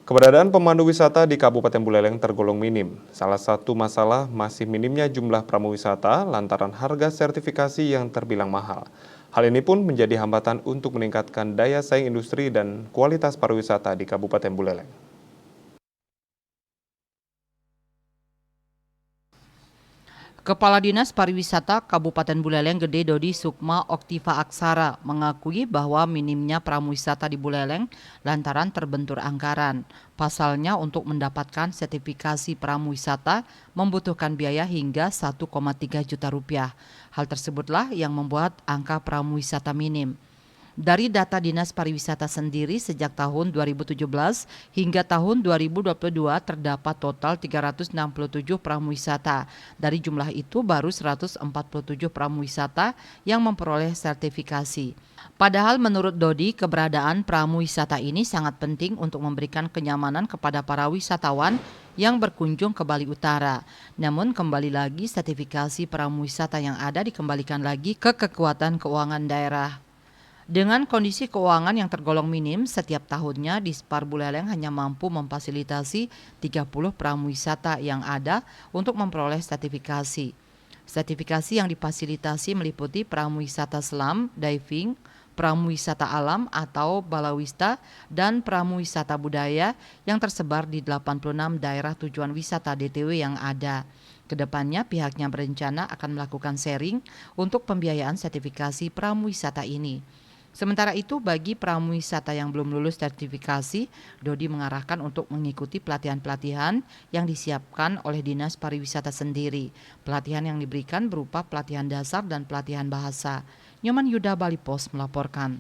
Keberadaan pemandu wisata di Kabupaten Buleleng tergolong minim. Salah satu masalah masih minimnya jumlah pramuwisata lantaran harga sertifikasi yang terbilang mahal. Hal ini pun menjadi hambatan untuk meningkatkan daya saing industri dan kualitas pariwisata di Kabupaten Buleleng. Kepala Dinas Pariwisata Kabupaten Buleleng Gede Dodi Sukma Oktiva Aksara mengakui bahwa minimnya pramuwisata di Buleleng lantaran terbentur anggaran. Pasalnya untuk mendapatkan sertifikasi pramuwisata membutuhkan biaya hingga 1,3 juta rupiah. Hal tersebutlah yang membuat angka pramuwisata minim. Dari data Dinas Pariwisata sendiri sejak tahun 2017 hingga tahun 2022 terdapat total 367 pramuwisata. Dari jumlah itu baru 147 pramuwisata yang memperoleh sertifikasi. Padahal menurut Dodi, keberadaan pramuwisata ini sangat penting untuk memberikan kenyamanan kepada para wisatawan yang berkunjung ke Bali Utara. Namun kembali lagi sertifikasi pramuwisata yang ada dikembalikan lagi ke kekuatan keuangan daerah. Dengan kondisi keuangan yang tergolong minim, setiap tahunnya Dispar Buleleng hanya mampu memfasilitasi 30 pramuwisata yang ada untuk memperoleh sertifikasi. Sertifikasi yang difasilitasi meliputi pramuwisata selam, diving, pramuwisata alam atau balawista, dan pramuwisata budaya yang tersebar di 86 daerah tujuan wisata DTW yang ada. Kedepannya pihaknya berencana akan melakukan sharing untuk pembiayaan sertifikasi pramuwisata ini. Sementara itu bagi pramuwisata yang belum lulus sertifikasi, Dodi mengarahkan untuk mengikuti pelatihan-pelatihan yang disiapkan oleh Dinas Pariwisata sendiri. Pelatihan yang diberikan berupa pelatihan dasar dan pelatihan bahasa. Nyoman Yuda Bali Pos melaporkan.